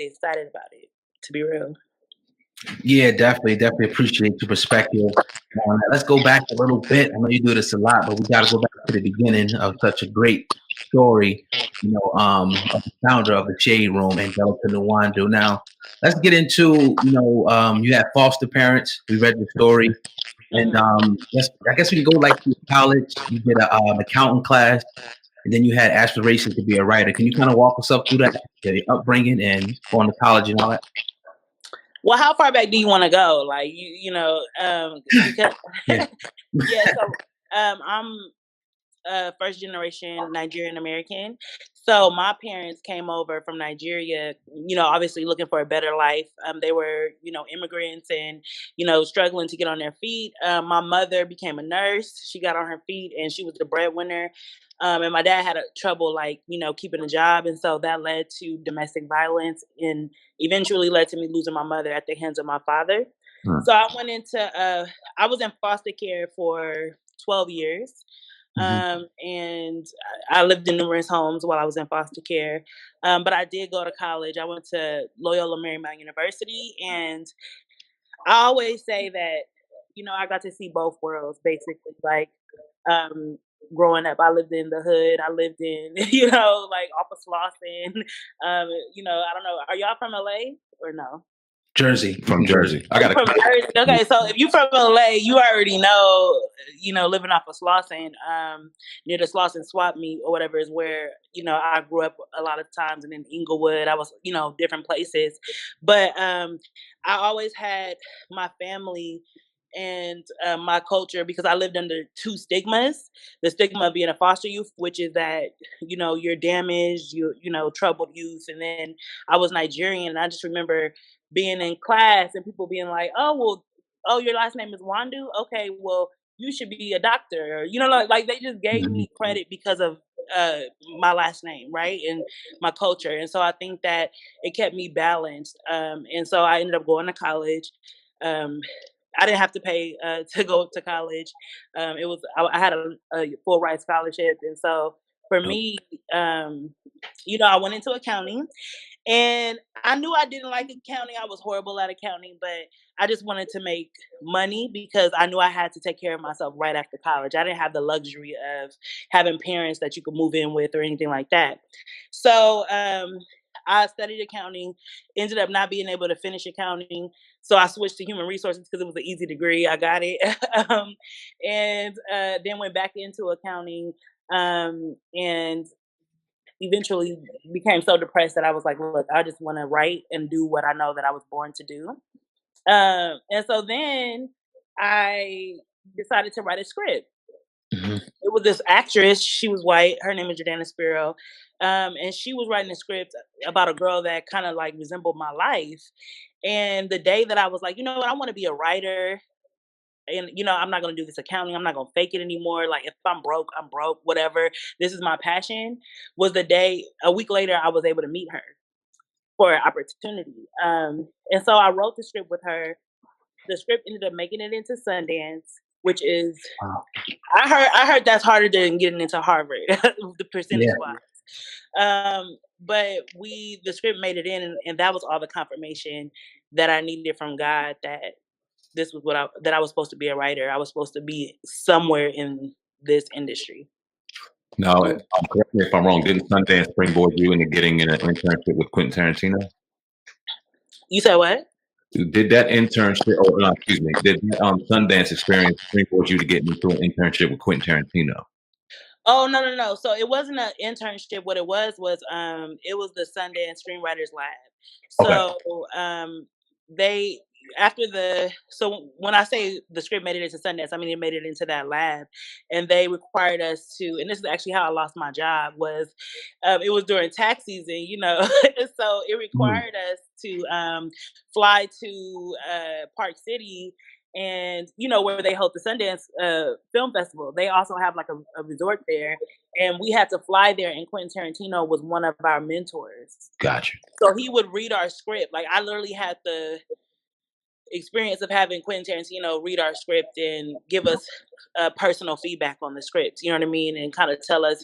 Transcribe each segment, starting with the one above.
really excited about it, to be real. Yeah, definitely appreciate your perspective. Let's go back a little bit. I know you do this a lot, but we got to go back to the beginning of such a great story. Of the founder of the Shaderoom, Angelica Nwandu. Now, let's get into you had foster parents. We read the story, and I guess we can go like to college. You did a accounting class, and then you had aspirations to be a writer. Can you kind of walk us up through that, the upbringing and going to college and all that? Well, how far back do you want to go? Like because Yeah. yeah. So I'm first generation Nigerian American. So my parents came over from Nigeria, obviously looking for a better life. They were, immigrants and, struggling to get on their feet. My mother became a nurse. She got on her feet and she was the breadwinner. And my dad had trouble, keeping a job. And so that led to domestic violence and eventually led to me losing my mother at the hands of my father. So I was in foster care for 12 years. And I lived in numerous homes while I was in foster care. But I did go to college. I went to Loyola Marymount University. And I always say that, I got to see both worlds, basically. Like, growing up, I lived in the hood. I lived in, off of Slauson. I don't know. Are y'all from LA or no? Jersey. From Jersey. I got from Jersey. Okay, so if you're from LA, you already know, living off of Slauson, near the Slauson swap meet or whatever is where, I grew up a lot of times, and in Inglewood, I was, different places. But I always had my family and my culture, because I lived under two stigmas. The stigma of being a foster youth, which is that, you're damaged, troubled youth. And then I was Nigerian, and I just remember being in class and people being like, your last name is Nwandu? Okay, well, you should be a doctor. Like they just gave me credit because of my last name, right? And my culture. And so I think that it kept me balanced. And so I ended up going to college. I didn't have to pay to go to college. I had a full ride scholarship. And so for me, I went into accounting. And I knew I didn't like accounting. I was horrible at accounting, but I just wanted to make money because I knew I had to take care of myself right after college. I didn't have the luxury of having parents that you could move in with or anything like that. So I studied accounting, ended up not being able to finish accounting. So I switched to human resources because it was an easy degree. I got it. And then went back into accounting and eventually became so depressed that I was like, look, I just want to write and do what I know that I was born to do. And so then I decided to write a script. It was this actress. She was white. Her name is Jordana Spiro. And she was writing a script about a girl that kind of like resembled my life. And the day that I was like, you know what, I want to be a writer. And, I'm not going to do this accounting. I'm not going to fake it anymore. Like, if I'm broke, whatever. This is my passion. Was the day, a week later, I was able to meet her for an opportunity. And so I wrote the script with her. The script ended up making it into Sundance, which is, I heard that's harder than getting into Harvard, the percentage wise. But the script made it in, and that was all the confirmation that I needed from God that this was that I was supposed to be a writer. I was supposed to be somewhere in this industry. Now, correct me if I'm wrong. Didn't Sundance springboard you into getting an internship with Quentin Tarantino? You said what? Did that internship, did that Sundance experience springboard you to get into an internship with Quentin Tarantino? Oh, no. So it wasn't an internship. What it was it was the Sundance Screenwriters Lab. So so when I say the script made it into Sundance, I mean it made it into that lab, and they required us to, and this is actually how I lost my job, was it was during tax season, so it required us to fly to Park City, and where they hold the Sundance Film Festival. They also have like a resort there, and we had to fly there, and Quentin Tarantino was one of our mentors. Gotcha. So he would read our script. Like, I literally had the experience of having Quentin Tarantino read our script and give us personal feedback on the script, you know what I mean? And kind of tell us,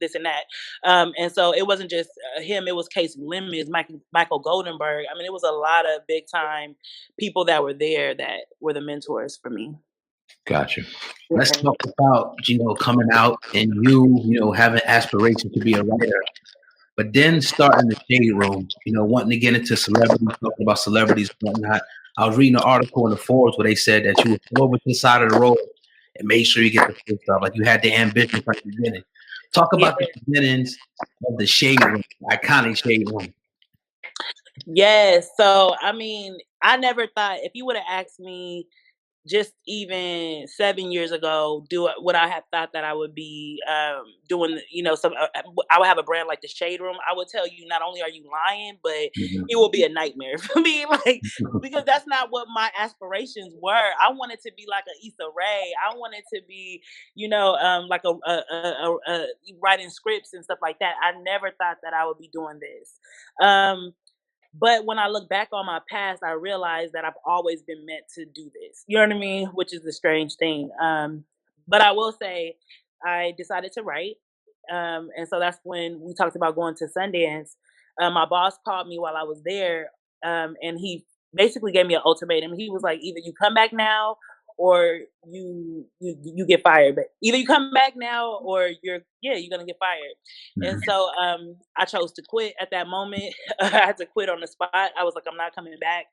this and that. And so it wasn't just him; it was Casey Lemons, Michael Goldenberg. I mean, it was a lot of big time people that were there that were the mentors for me. Gotcha. Let's talk about, coming out and having aspirations to be a writer, but then starting the shade room, wanting to get into celebrities, talking about celebrities and whatnot. I was reading an article in the Forbes where they said that you would pull over to the side of the road and make sure you get the first stuff. Like you had the ambition from the beginning. Talk about the beginnings of the shade room, iconic shade room. Yes. So, I mean, I never thought if you would have asked me just even 7 years ago, what I had thought that I would be doing, I would have a brand like the Shade Room. I would tell you, not only are you lying, but it will be a nightmare for me, like because that's not what my aspirations were. I wanted to be like a Issa Rae. I wanted to be, like a writing scripts and stuff like that. I never thought that I would be doing this. But when I look back on my past, I realize that I've always been meant to do this. You know what I mean? Which is a strange thing. But I will say, I decided to write. And so that's when we talked about going to Sundance. My boss called me while I was there, and he basically gave me an ultimatum. He was like, either you come back now or you get fired. But either you come back now or you're gonna get fired. And so I chose to quit at that moment. I had to quit on the spot. I was like, I'm not coming back.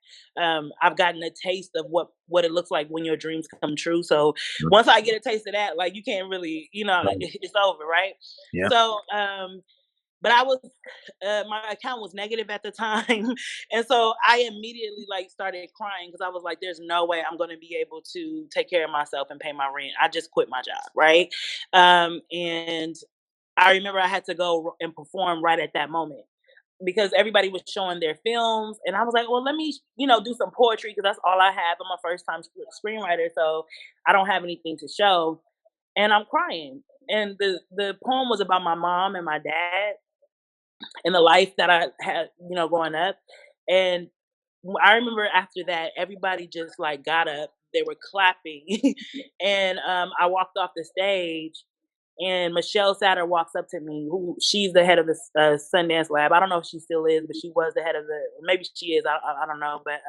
I've gotten a taste of what it looks like when your dreams come true. So once I get a taste of that, like you can't really, it's over, right? Yeah. So but I was my account was negative at the time, and so I immediately like started crying because I was like, "There's no way I'm going to be able to take care of myself and pay my rent." I just quit my job, right? And I remember I had to go and perform right at that moment because everybody was showing their films, and I was like, "Well, let me, do some poetry because that's all I have. I'm a first time screenwriter, so I don't have anything to show." And I'm crying, and the poem was about my mom and my dad in the life that I had, growing up. And I remember after that, everybody just like got up, they were clapping. And I walked off the stage and Michelle Satter walks up to me, who she's the head of the Sundance Lab. I don't know if she still is, but she was the head of maybe she is, I don't know. But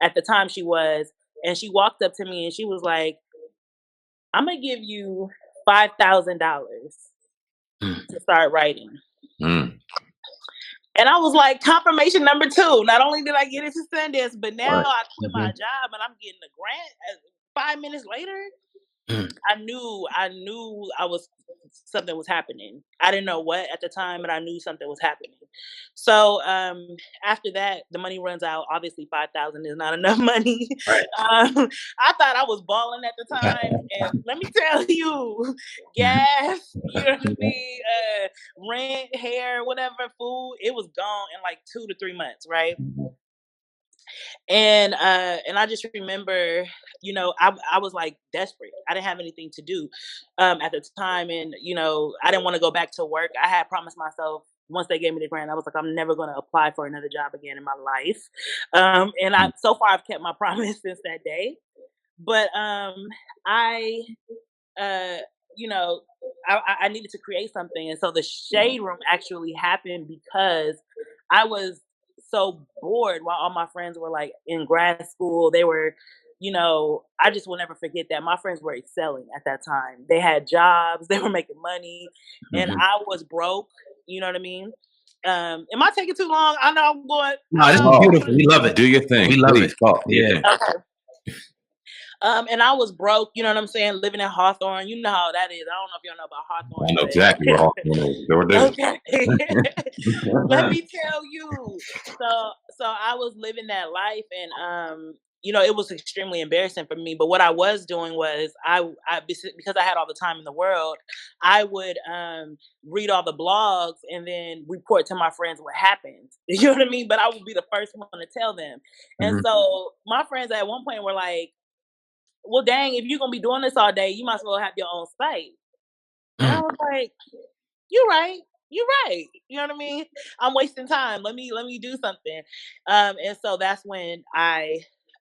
at the time she was, and she walked up to me and she was like, I'm going to give you $5,000 to start writing. And I was like, confirmation number 2. Not only did I get into Sundance, but now I quit my job and I'm getting a grant 5 minutes later. I knew something was happening. I didn't know what at the time, but I knew something was happening. So after that, the money runs out. Obviously, 5,000 is not enough money. Right. I thought I was balling at the time, and let me tell you, gas, you know what I mean, rent, hair, whatever, food, it was gone in like 2 to 3 months, right? And I just remember, I was like desperate. I didn't have anything to do at the time, and I didn't want to go back to work. I had promised myself once they gave me the grant, I was like, I'm never going to apply for another job again in my life. And so far I've kept my promise since that day. But I I needed to create something, and so the Shade Room actually happened because I was so bored while all my friends were like in grad school. They were, I just will never forget that my friends were excelling at that time. They had jobs, they were making money, and I was broke. You know what I mean? Am I taking too long? I know I'm going. No, this is beautiful. We love it. Do your thing. We love Please, it. talk. Yeah. Okay. And I was broke, you know what I'm saying, living in Hawthorne. You know how that is. I don't know if y'all know about Hawthorne. I know exactly where Hawthorne is. Okay. Let me tell you. So I was living that life, and it was extremely embarrassing for me. But what I was doing was because I had all the time in the world, I would read all the blogs and then report to my friends what happened. You know what I mean? But I would be the first one to tell them. And so my friends at one point were like, well, dang, if you're going to be doing this all day, you might as well have your own site. And I was like, you're right. You're right. You know what I mean? I'm wasting time. Let me do something. And so that's when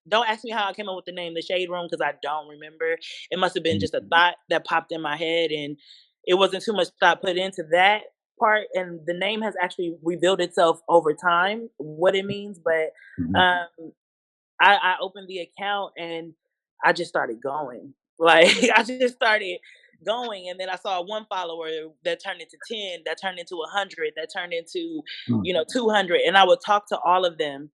don't ask me how I came up with the name The Shade Room, because I don't remember. It must have been just a thought that popped in my head. And it wasn't too much thought put into that part, and the name has actually revealed itself over time what it means. But Mhm. I opened the account and I just started going. Like I just started going, and then I saw one follower that turned into 10, that turned into 100, that turned into Mm. 200, and I would talk to all of them.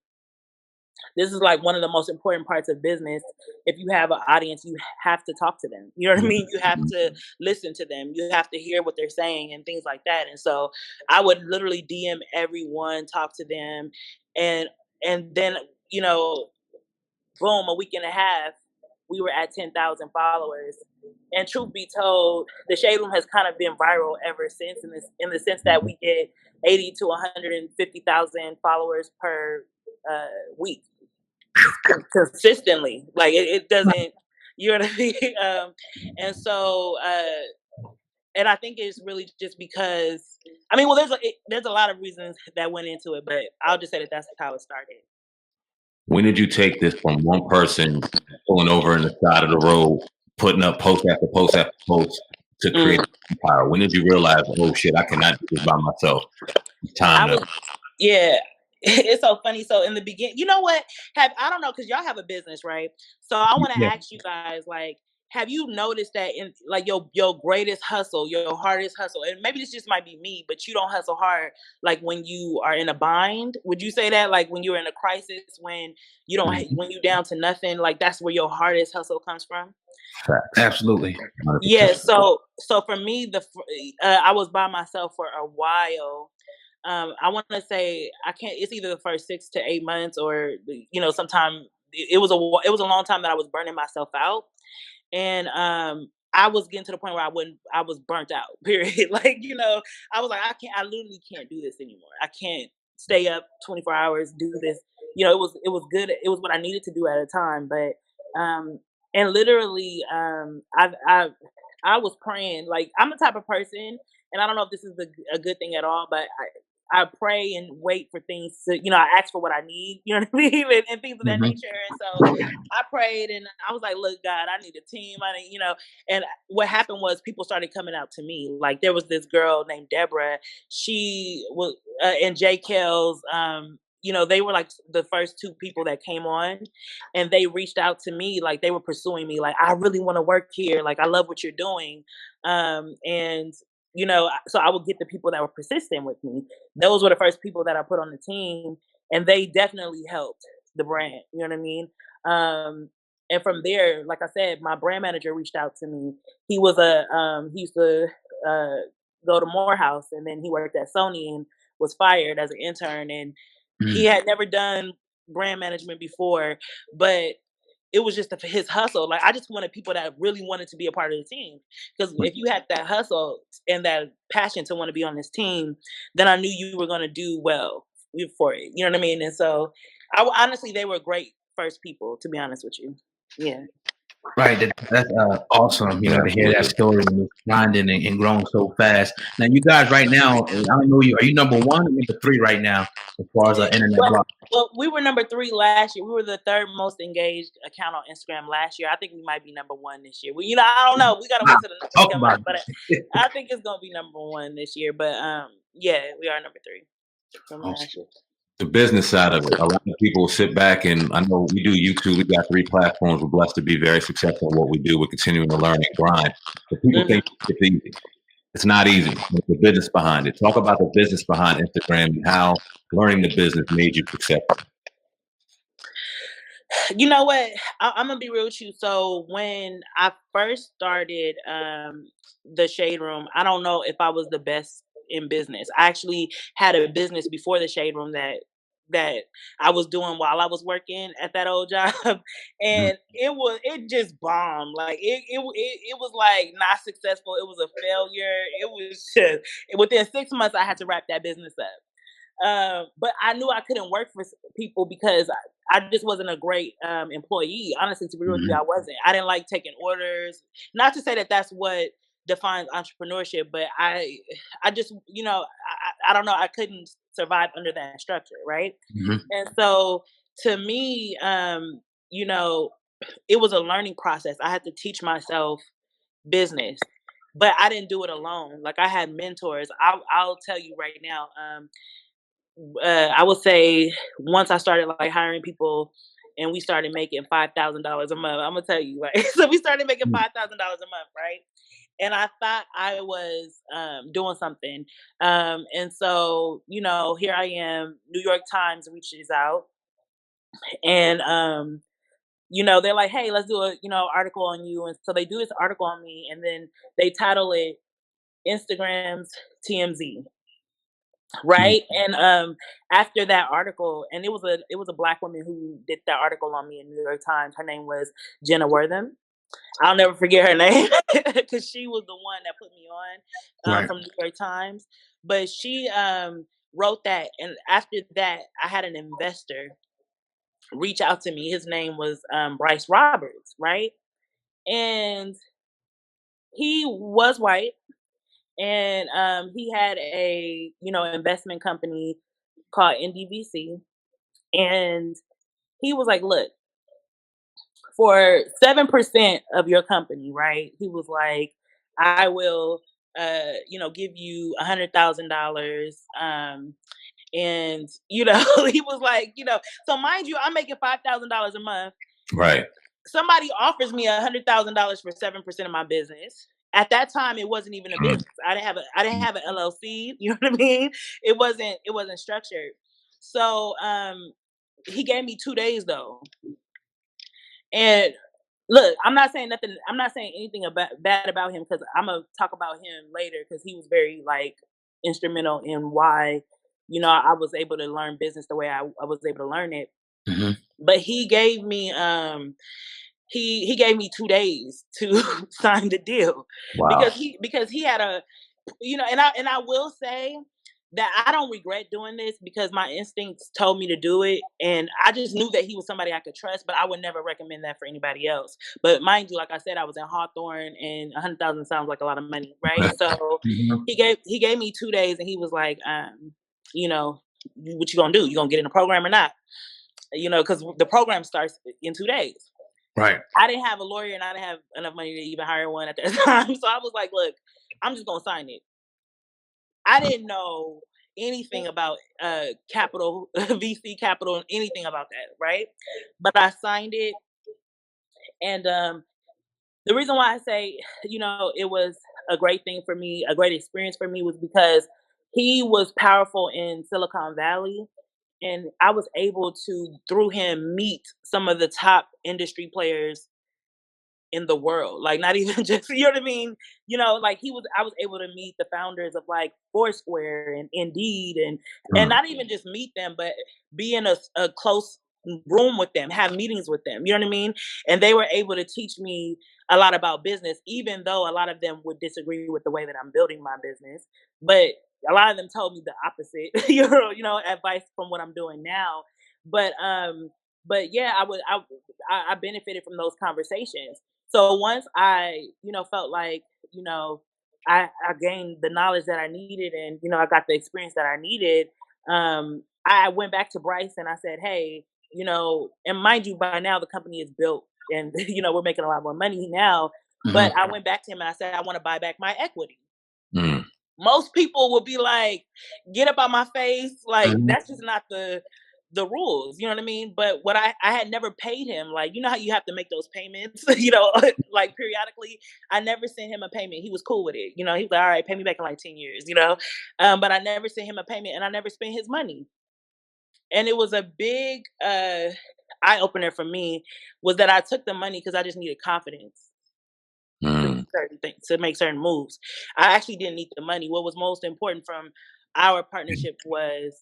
This is like one of the most important parts of business. If you have an audience, you have to talk to them. You know what I mean? You have to listen to them. You have to hear what they're saying and things like that. And so I would literally DM everyone, talk to them, and then you know, boom, a week and a half, we were at 10,000 followers. And truth be told, the Shade Room has kind of been viral ever since, in the sense that we get 80 to 150,000 followers per week consistently. Like it doesn't, you know what I mean? And so, and I think it's really just because, I mean, well, there's a lot of reasons that went into it, but I'll just say that that's how it started. When did you take this from one person pulling over in the side of the road, putting up post after post after post to create Mm. an empire? When did you realize, oh shit, I cannot do this by myself? It's time I to. was, yeah. It's so funny. So in the beginning, you know what? I don't know, because y'all have a business, right? So I want to Yeah. ask you guys, like, have you noticed that in like your greatest hustle, your hardest hustle, and maybe this just might be me, but you don't hustle hard like when you are in a bind? Would you say that, like when you're in a crisis, when you don't Mhm. when you down to nothing, like that's where your hardest hustle comes from? Facts. Absolutely. 100%. Yeah. So for me, I was by myself for a while. I want to say I can't. It's either the first 6 to 8 months, or sometime it was a long time that I was burning myself out, and I was getting to the point where I was burnt out. Period. Like I was like, I literally can't do this anymore. I can't stay up 24 hours, do this. It was good. It was what I needed to do at a time, but and literally, I was praying. Like, I'm the type of person, and I don't know if this is a good thing at all, but I pray and wait for things to, I ask for what I need, you know what I mean? And things of that Mhm. nature. And so I prayed and I was like, look, God, I need a team. And what happened was people started coming out to me. Like, there was this girl named Deborah. She was, and J. Kells, they were like the first two people that came on, and they reached out to me. Like, they were pursuing me. Like, I really want to work here. Like, I love what you're doing. And so I would get the people that were persistent with me. Those were the first people that I put on the team, and they definitely helped the brand. You know what I mean? And from there, like I said, my brand manager reached out to me. He used to uh, go to Morehouse, and then he worked at Sony and was fired as an intern. And he Mhm. had never done brand management before, but it was just his hustle. Like, I just wanted people that really wanted to be a part of the team. Because if you had that hustle and that passion to want to be on this team, then I knew you were going to do well for it. You know what I mean? And so, honestly, they were great first people. To be honest with you, yeah. Right. That's awesome, to hear that Absolutely. story and it's grinding and growing so fast. Now, you guys right now, I don't know you. Are you number one or number three right now as far as internet Well, blog? well, we were number 3 last year. We were the third most engaged account on Instagram last year. I think we might be number 1 this year. Well, I don't know. We gotta Wow. wait till the numbers Talk come about out, but it. I think it's gonna be number 1 this year. But yeah, we are number 3 from Awesome. last year. The business side of it. A lot of people sit back, and I know we do YouTube. We got 3 platforms. We're blessed to be very successful in what we do. We're continuing to learn and grind. But people Mhm. think it's easy. It's not easy. There's the business behind it. Talk about the business behind Instagram and how learning the business made you successful. You know what? I'm gonna be real with you. So when I first started the Shade Room, I don't know if I was the best in business. I actually had a business before the Shade Room that I was doing while I was working at that old job, Mhm. and it just bombed. Like it was like not successful. It was a failure. It was just within 6 months I had to wrap that business up. But I knew I couldn't work for people because I just wasn't a great employee. Honestly, to be real with you, Mhm. I wasn't. I didn't like taking orders. Not to say that that's what defines entrepreneurship, but I just, I don't know. I couldn't survive under that structure, right? Mhm. And so, to me, you know, it was a learning process. I had to teach myself business. but I didn't do it alone. Like I had mentors. I'll tell you right now. I would say once I started like hiring people and we started making $5,000 a month, I'm gonna tell you, like, so we started making $5,000 a month, right? And I thought I was doing something. And so, here I am, New York Times reaches out and, they're like, hey, let's do a, article on you. And so they do this article on me and then they title it Instagram's TMZ. Right. And after that article, and it was a black woman who did that article on me in New York Times. Her name was Jenna Wortham. I'll never forget her name because she was the one that put me on Right. from New York Times. But she wrote that, and after that, I had an investor reach out to me. His name was Bryce Roberts, right? And he was white, and he had a investment company called NDVC, and he was like, "Look, for 7% of your company, right?" He was like, "I will, give you $100,000." And he was like, so mind you, I'm making $5,000 a month. Right. Somebody offers me $100,000 for 7% of my business. At that time, it wasn't even a business. I didn't have an LLC. You know what I mean? It wasn't structured. So he gave me 2 days though. And look, I'm not saying nothing. I'm not saying anything bad about him because I'm gonna talk about him later because he was very like instrumental in why I was able to learn business the way I was able to learn it. Mm-hmm. But he gave me he gave me 2 days to sign the deal Wow. because he had a and I will say that I don't regret doing this because my instincts told me to do it, and I just knew that he was somebody I could trust, but I would never recommend that for anybody else. But mind you, like I said, I was in Hawthorne, and 100,000 sounds like a lot of money, right? So Mm-hmm. he gave me 2 days, and he was like, what you gonna do? You gonna get in the program or not? Because the program starts in 2 days. Right. I didn't have a lawyer, and I didn't have enough money to even hire one at that time, so I was like, look, I'm just gonna sign it. I didn't know anything about capital, VC capital, anything about that, right? But I signed it, and the reason why I say, it was a great thing for me, a great experience for me, was because he was powerful in Silicon Valley, and I was able to, through him, meet some of the top industry players in the world. Like not even just, you know what I mean? Like I was able to meet the founders of like Foursquare and Indeed and not even just meet them, but be in a close room with them, have meetings with them. You know what I mean? And they were able to teach me a lot about business, even though a lot of them would disagree with the way that I'm building my business. But a lot of them told me the opposite, advice from what I'm doing now. But yeah, I benefited from those conversations. So once I, felt like, I gained the knowledge that I needed and, I got the experience that I needed, I went back to Bryce and I said, hey, and mind you, by now the company is built and, we're making a lot more money now. But I went back to him and I said, I want to buy back my equity. Mm. Most people would be like, get up on my face. Like, that's just not the rules, you know what I mean? But what I had never paid him, like, how you have to make those payments, like periodically. I never sent him a payment. He was cool with it. He was like, all right, pay me back in like 10 years, but I never sent him a payment and I never spent his money. And it was a big eye opener for me was that I took the money because I just needed confidence to do certain things, to make certain moves. I actually didn't need the money. What was most important from our partnership was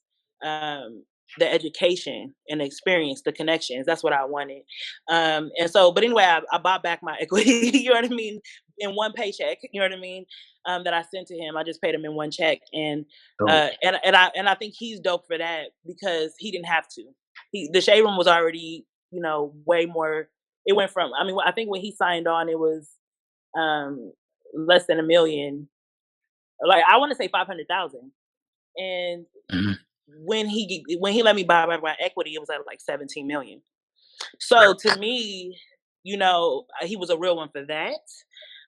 the education and the experience, the connections. That's what I wanted. And so, but anyway, I bought back my equity, you know what I mean, in one paycheck, you know what I mean, that I sent to him. I just paid him in one check. And I think he's dope for that because he didn't have to. The Shaderoom was already, way more. It went from, I think when he signed on, it was less than $1 million. Like I want to say 500,000. And when he let me buy back my equity, it was at like 17 million. So to me, he was a real one for that.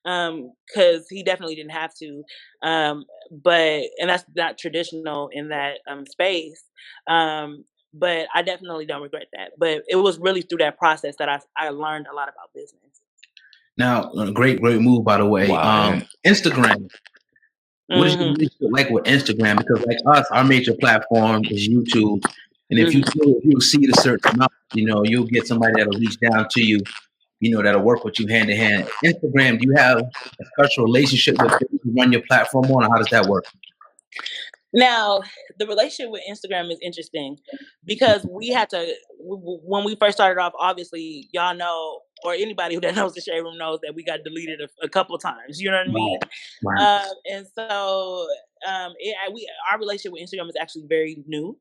because he definitely didn't have to. And that's not traditional in that space. But I definitely don't regret that. But it was really through that process that I learned a lot about business. Now, great move, by the way. Wow. Instagram. What is your Hmm. relationship like with Instagram? Because like us, our major platform is YouTube, and if Hmm. you exceed a certain amount, you'll get somebody that'll reach down to you, that'll work with you hand to hand. Instagram, do you have a special relationship with who you run your platform on, or how does that work? Now, the relationship with Instagram is interesting because we had to, when we first started off, obviously, y'all know, or anybody who that knows the Shade Room knows that we got deleted a couple times. You know what I mean? Right. Right. And so, our relationship with Instagram is actually very new.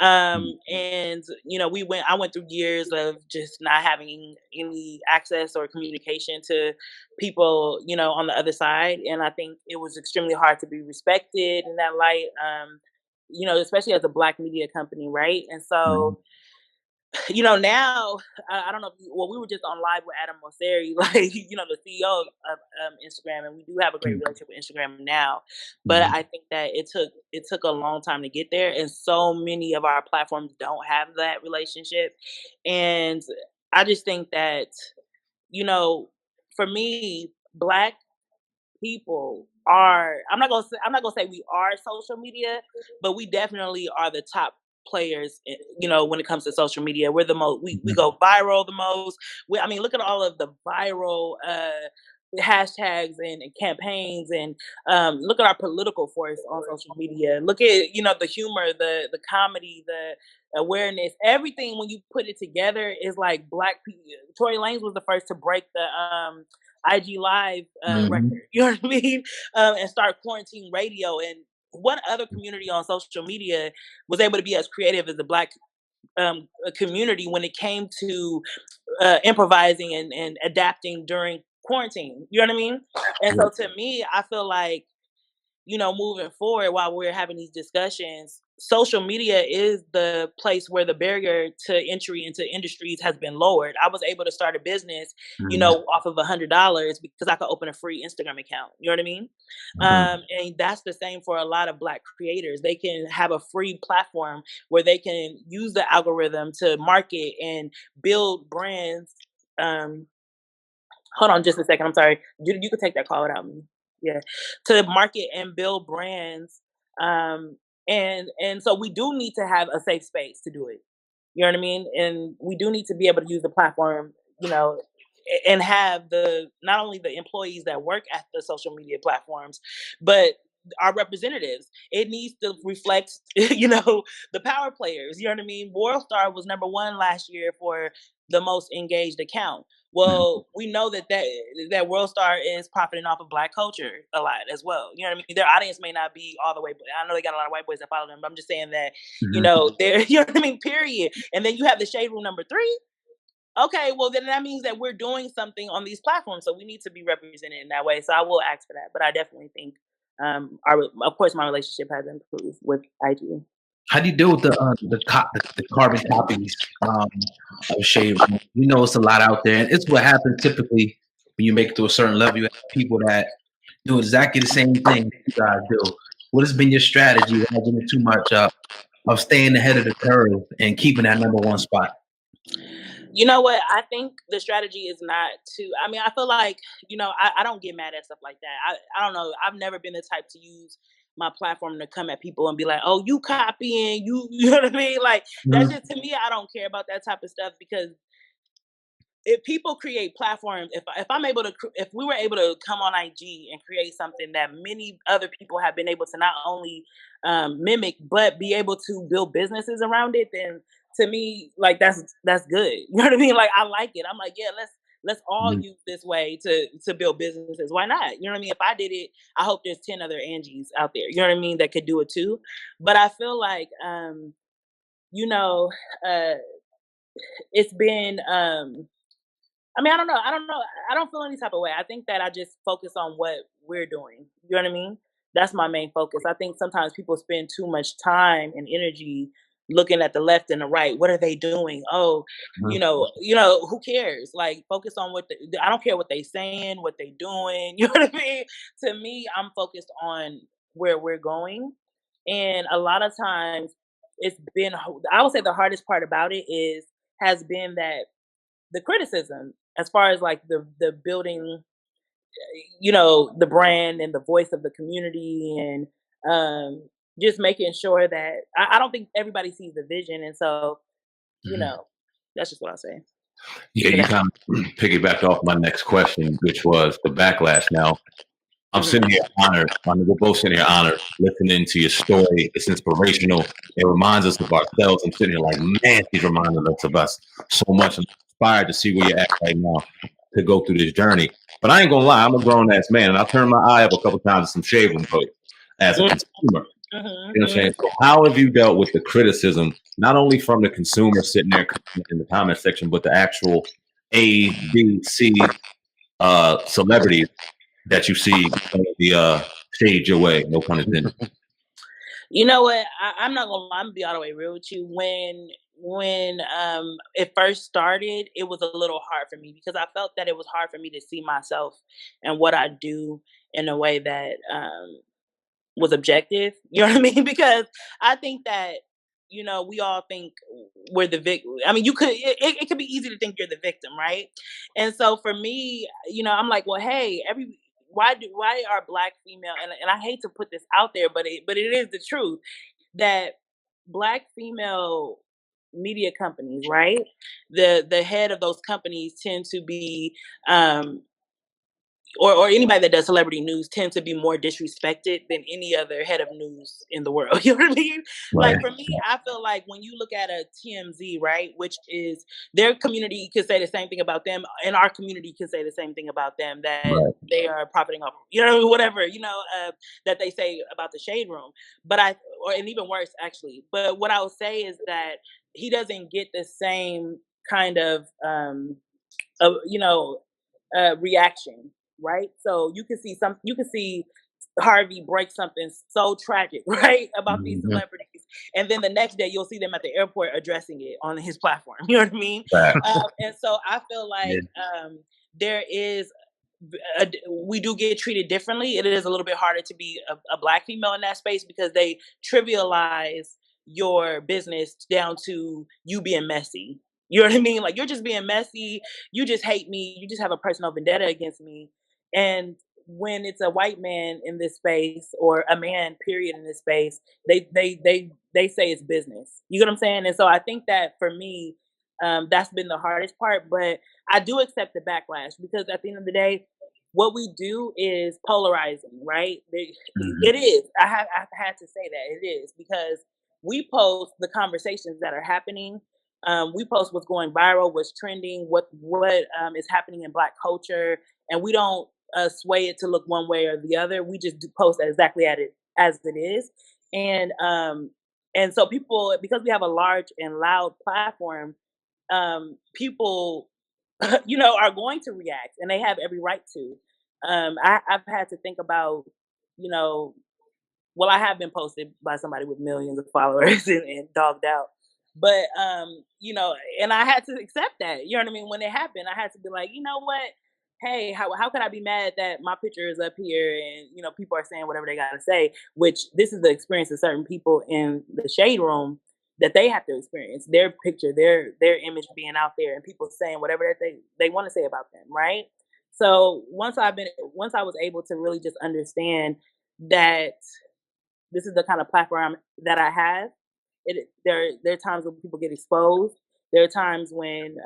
And I went through years of just not having any access or communication to people, on the other side. And I think it was extremely hard to be respected in that light. Especially as a Black media company, right? And Mhm. so, now I don't know. Well, we were just on live with Adam Mosseri, like the CEO of Instagram, and we do have a great relationship with Instagram now. But Mhm. I think that it took a long time to get there, and so many of our platforms don't have that relationship. And I just think that you know, for me, Black people are I'm not gonna say we are social media, but we definitely are the top players when it comes to social media. We're the most we Mhm. go viral the most. I mean, look at all of the viral hashtags and campaigns, and look at our political force on social media. Look at the humor, the comedy, the awareness, everything. When you put it together is like Black people. Tory Lanez was the first to break the IG Live record. Mhm. You know what I mean? And start quarantine radio. And what other community on social media was able to be as creative as the Black community when it came to improvising and adapting during quarantine? You know what I mean? And Yeah. so to me, I feel like moving forward while we're having these discussions, social media is the place where the barrier to entry into industries has been lowered. I was able to start a business, Mhm. off of $100 because I could open a free Instagram account. You know what I mean? Mhm. And that's the same for a lot of Black creators. They can have a free platform where they can use the algorithm to market and build brands. Um, Hold on just a second. I'm sorry. You could take that call without me. Yeah. To market and build brands. Um, and so we do need to have a safe space to do it. You know what I mean? And we do need to be able to use the platform, and have the not only the employees that work at the social media platforms, but our representatives. It needs to reflect, the power players. You know what I mean? Worldstar was #1 last year for the most engaged account. Mhm. Well, we know that Worldstar is profiting off of Black culture a lot as well. You know what I mean? Their audience may not be all the way, but I know they got a lot of white boys that follow them. But I'm just saying that Mhm. they're you know what I mean. Period. And then you have the Shade Room #3. Okay, well then that means that we're doing something on these platforms, so we need to be represented in that way. So I will ask for that, but I definitely think, of course, my relationship has improved with IG. How do you deal with the carbon copies of Shade Room? We know it's a lot out there, and it's what happens typically when you make it to a certain level. You have people that do exactly the same thing you guys do. What has been your strategy without getting too much of staying ahead of the curve and keeping that #1 spot? You know what? I think the strategy is not to. I mean, I feel like I don't get mad at stuff like that. I don't know. I've never been the type to use my platform to come at people and be like, "Oh, you copying you." You know what I mean? Like that's Mhm. just to me. I don't care about that type of stuff because if people create platforms, if we were able to come on IG and create something that many other people have been able to not only mimic but be able to build businesses around it, then to me, like that's good. You know what I mean? Like I like it. I'm like, yeah, let's all Mhm. use this way to build businesses. Why not? You know what I mean? If I did it, I hope there's 10 other Angies out there. You know what I mean? That could do it too. But I feel like you know, uh, it's been I mean, I don't know. I don't know. I don't feel any type of way. I think that I just focus on what we're doing. You know what I mean? That's my main focus. I think sometimes people spend too much time and energy looking at the left and the right. What are they doing? Oh, who cares? Like, focus on I don't care what they saying, what they doing. You know what I mean? To me, I'm focused on where we're going. And a lot of times it's been, I would say the hardest part about it has been that the criticism, as far as like the building, the brand and the voice of the community, and just making sure that I don't think everybody sees the vision. And so, that's just what I'll say. Yeah, you kind of piggybacked off my next question, which was the backlash. Now, I'm sitting here honored. I mean, we're both sitting here honored, listening to your story. It's inspirational. It reminds us of ourselves. I'm sitting here like, man, he's reminding us of us so much. I'm inspired to see where you're at right now to go through this journey. But I ain't gonna lie, I'm a grown ass man, and I turned my eye up a couple times to some Shaderoom posts as a consumer. You know what I'm saying? So how have you dealt with the criticism, not only from the consumer sitting there in the comment section, but the actual A, B, C celebrities that you see the shade your way? No pun intended. You know what? I'm not gonna lie. I'm gonna be all the way real with you. When it first started, it was a little hard for me because I felt that it was hard for me to see myself and what I do in a way that was objective. You know what I mean? Because I think that we all think we're the victim. I mean, it could be easy to think you're the victim, right? And so for me, I'm like, well, hey, why are Black female, and I hate to put this out there, but it is the truth, that Black female media companies, right? The head of those companies tend to be or anybody that does celebrity news tend to be more disrespected than any other head of news in the world. You know what I mean? Right. Like, for me, I feel like when you look at a TMZ, right, which is their community could say the same thing about them, and our community could say the same thing about them, that they are profiting off, whatever, that they say about the Shaderoom. But and even worse, actually. But what I would say is that he doesn't get the same kind of, reaction, right? So you can see Harvey break something so tragic, right, about these celebrities, and then the next day you'll see them at the airport addressing it on his platform. You know what I mean? And so I feel like there is. We do get treated differently. It is a little bit harder to be a Black female in that space because they trivialize your business down to you being messy. You know what I mean? Like, you're just being messy. You just hate me. You just have a personal vendetta against me. And when it's a white man in this space, or a man, period, in this space, they say it's business. You get what I'm saying? And so I think that for me, that's been the hardest part. But I do accept the backlash because at the end of the day, what we do is polarizing, right? It is. I've had to say that it is, because we post the conversations that are happening. We post what's going viral, what's trending, what is happening in Black culture, and we don't sway it to look one way or the other. We just post exactly as it is, and so people, because we have a large and loud platform, people, are going to react, and they have every right to. I've had to think about, well, I have been posted by somebody with millions of followers and dogged out. But and I had to accept that. You know what I mean? When it happened, I had to be like, you know what? Hey, how could I be mad that my picture is up here and people are saying whatever they gotta say? Which this is the experience of certain people in the Shaderoom, that they have to experience their picture, their image being out there, and people saying whatever that they want to say about them, right? So once I was able to really just understand that this is the kind of platform that I have, there are times when people get exposed. There are times when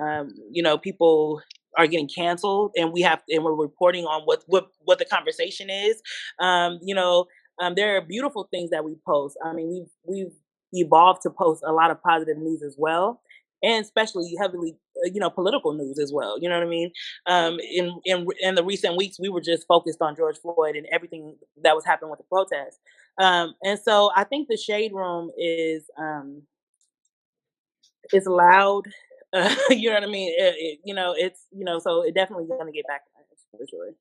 people are getting canceled, and we're reporting on what the conversation is. There are beautiful things that we post. I mean, we've evolved to post a lot of positive news as well, and especially heavily political news as well. You know what I mean? In the recent weeks, we were just focused on George Floyd and everything that was happening with the protests. And so I think the Shaderoom is loud. You know what I mean? So it definitely is going to get back for sure.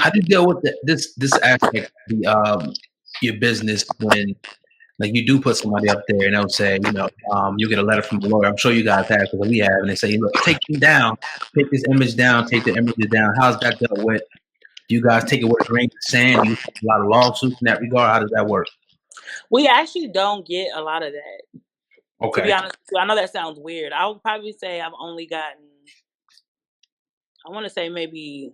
How do you deal with this aspect of your business when, Like you do put somebody up there and they'll say, you get a letter from a lawyer. I'm sure you guys have because we have, and they say, look, take them down, take this image down, take the images down. How's that dealt with? Do you guys take it with a grain of sand? Do you have a lot of lawsuits in that regard? How does that work? We actually don't get a lot of that. Okay. To be honest with you, I know that sounds weird. I would probably say I've only gotten, I want to say maybe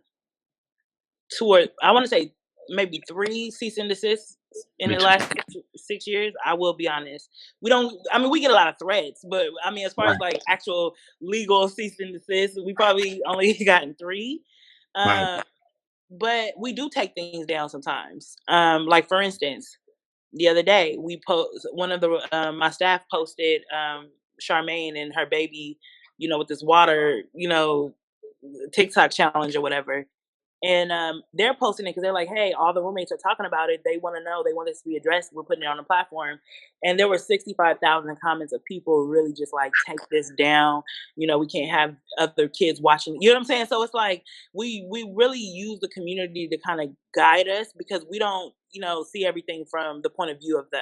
maybe 3 cease and desists in the last 6 years. I will be honest. We get a lot of threats, but I mean, as far as like actual legal cease and desist, we probably only gotten 3. But we do take things down sometimes. Like for instance, the other day my staff posted Charmaine and her baby, with this water, TikTok challenge or whatever. And they're posting it because they're like, hey, all the roommates are talking about it. They want to know. They want this to be addressed. We're putting it on the platform. And there were 65,000 comments of people really just like, take this down. We can't have other kids watching. You know what I'm saying? So it's like we really use the community to kind of guide us because we don't, see everything from the point of view of the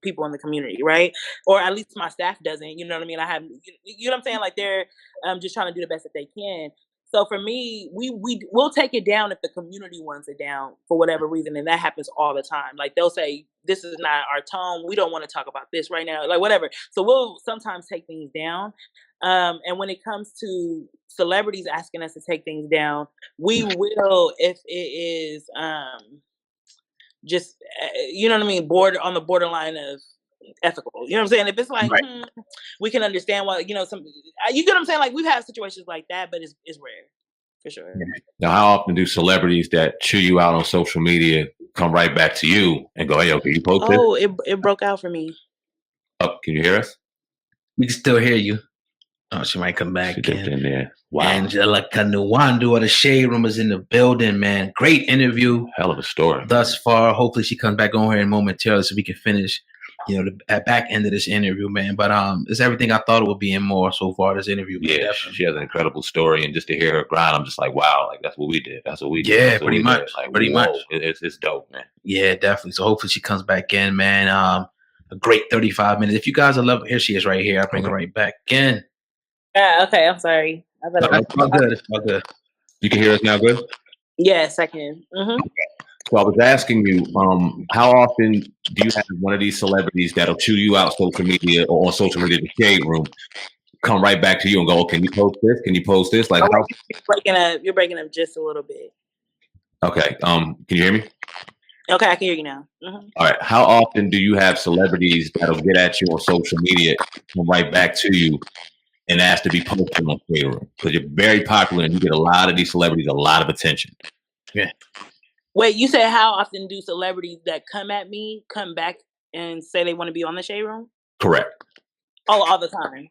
people in the community, right? Or at least my staff doesn't. You know what I mean? I have, you know what I'm saying? Like they're just trying to do the best that they can. So for me, we'll take it down if the community wants it down for whatever reason, and that happens all the time. Like they'll say, "This is not our tone. We don't want to talk about this right now." Like whatever. So we'll sometimes take things down. And when it comes to celebrities asking us to take things down, we will if it is just you know what I mean, on the borderline of ethical. You know what I'm saying? If it's like we can understand why, some you get what I'm saying? Like we've had situations like that, but it's rare for sure. Now, how often do celebrities that chew you out on social media come right back to you and go, "Hey, okay, you post this?" Oh, it broke out for me. Oh, can you hear us? We can still hear you. Oh, she might come back in there. Wow. Angelica Nwandu of the Shaderoom is in the building, man. Great interview. Hell of a story. Thus far. Hopefully she comes back on here in momentarily so we can finish, the back end of this interview, man. But it's everything I thought it would be and more so far this interview. Yeah, she has an incredible story, and just to hear her grind, I'm just like, wow, like that's what we did. That's what we did. Yeah, pretty much. Like, pretty much. It's dope, man. Yeah, definitely. So hopefully she comes back in, man. A great 35 minutes. If you guys are loving, here she is right here. I'll bring her right back in. Okay, I'm sorry. It's all good. It's all good. You can hear us now, good? Yes, I can. So I was asking you, how often do you have one of these celebrities that'll chew you out social media or on social media, the Shaderoom, come right back to you and go, "Can you post this? Can you post this?" Like, you're breaking up just a little bit. Okay. Can you hear me? Okay, I can hear you now. All right. How often do you have celebrities that'll get at you on social media, come right back to you, and ask to be posted on Shaderoom? Because you're very popular and you get a lot of these celebrities a lot of attention. Yeah. Wait, you said how often do celebrities that come at me come back and say they want to be on the Shaderoom? Correct. Oh, all the time.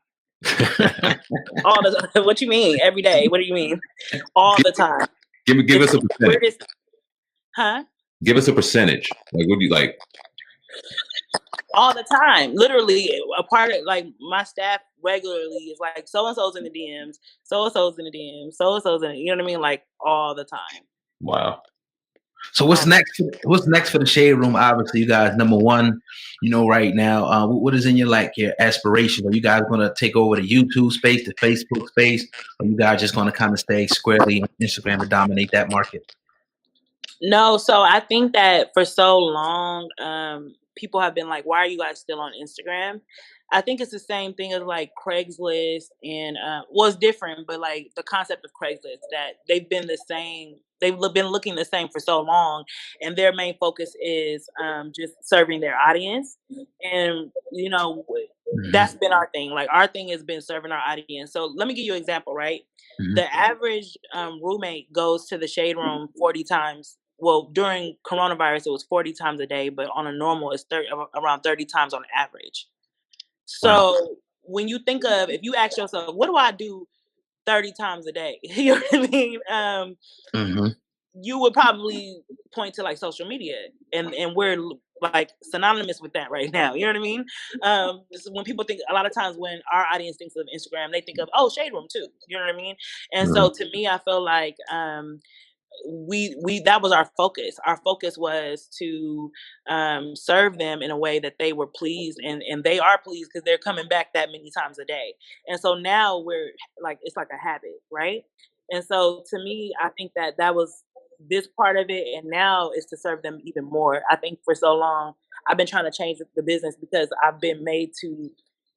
All the time. What you mean? Every day? What do you mean? All the time. Give us a percentage. Huh? Give us a percentage. Like, what do you like? All the time. Literally, a part of like my staff regularly is like so and so's in the DMs, so and so's in the DMs, so and so's in it. You know what I mean? Like all the time. Wow. So what's next? What's next for the Shaderoom? Obviously, you guys, number one, right now, what is in your aspiration? Are you guys going to take over the YouTube space, the Facebook space, or you guys just going to kind of stay squarely on Instagram to dominate that market? No, so I think that for so long, people have been like, "Why are you guys still on Instagram?" I think it's the same thing as like Craigslist and it's different, but like the concept of Craigslist that they've been the same. They've been looking the same for so long, and their main focus is just serving their audience. And that's been our thing. Like our thing has been serving our audience. So let me give you an example, right? The average roommate goes to the Shaderoom 40 times. Well, during coronavirus, it was 40 times a day, but on a normal, it's around 30 times on average. So when you think of, if you ask yourself, what do I do 30 times a day? You know what I mean? You would probably point to like social media, and we're like synonymous with that right now. You know what I mean? So when people think, a lot of times when our audience thinks of Instagram, they think of, Shaderoom too. You know what I mean? And so to me, I feel like we that was our focus. Our focus was to serve them in a way that they were pleased, and they are pleased because they're coming back that many times a day. And so now we're like, it's like a habit, right? And so to me, I think that that was this part of it, and now is to serve them even more. I think for so long I've been trying to change the business because I've been made to,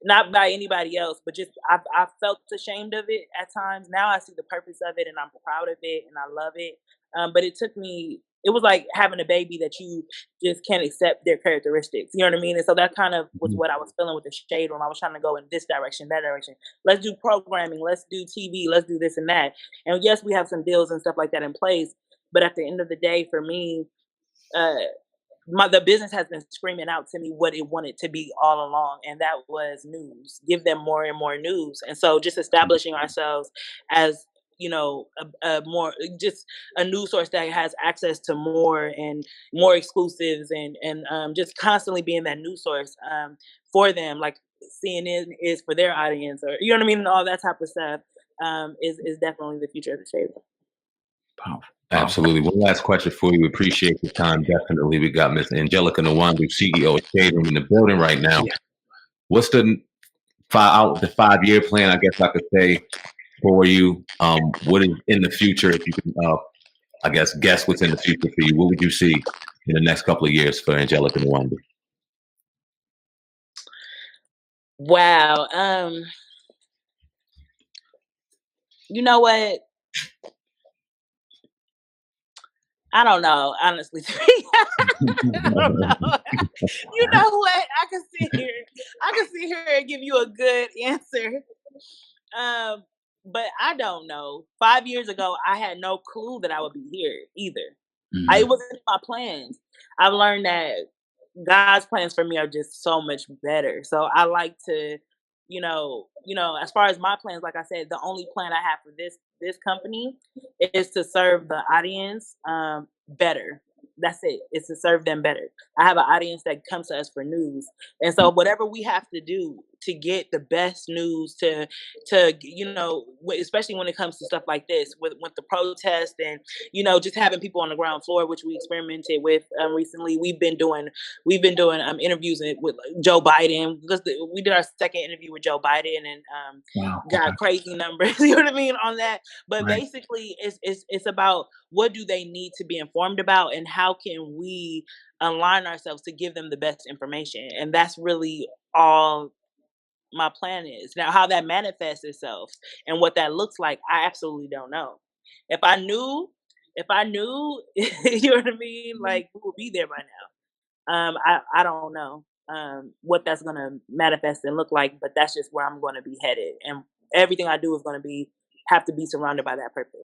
not by anybody else, but just I've felt ashamed of it at times. Now I see the purpose of it, and I'm proud of it, and I love it. But it took me. It was like having a baby that you just can't accept their characteristics. You know what I mean? And so that kind of was Mhm. what I was feeling with the shade room. I was trying to go in this direction, that direction. Let's do programming. Let's do TV. Let's do this and that. And yes, we have some deals and stuff like that in place. But at the end of the day, for me, uh, the business has been screaming out to me what it wanted to be all along, and that was news. Give them more and more news. And so just establishing ourselves as, a more, just a news source that has access to more and more exclusives, and just constantly being that news source for them, like CNN is for their audience, or you know what I mean, and all that type of stuff, is definitely the future of the table. Powerful. Powerful. Absolutely. One last question for you. We appreciate your time. Definitely. We got Miss Angelica Nwandu, CEO of Shaderoom, in the building right now. Yeah. What's the 5-year plan, I guess I could say, for you? What is in the future? If you can, I guess what's in the future for you. What would you see in the next couple of years for Angelica Nwandu? Wow. You know what? I don't know, honestly. I don't know. You know what? I can sit here and give you a good answer. Um, but I don't know. 5 years ago, I had no clue that I would be here either. It Mhm. wasn't in my plans. I've learned that God's plans for me are just so much better. So I like to, as far as my plans, like I said, the only plan I have for this company is to serve the audience better. That's it. It's to serve them better. I have an audience that comes to us for news, and so whatever we have to do to get the best news, especially when it comes to stuff like this, with the protest, and just having people on the ground floor, which we experimented with recently. We've been doing interviews with Joe Biden, because we did our second interview with Joe Biden, and Wow. Okay. got crazy numbers. You know what I mean on that. But Right. basically, it's about what do they need to be informed about, and how can we align ourselves to give them the best information. And that's really all my plan is. Now, how that manifests itself and what that looks like, I absolutely don't know. If I knew, if I knew, you know what I mean, like we would be there by now. I don't know what that's gonna manifest and look like, but that's just where I'm gonna be headed, and everything I do is gonna be have to be surrounded by that purpose.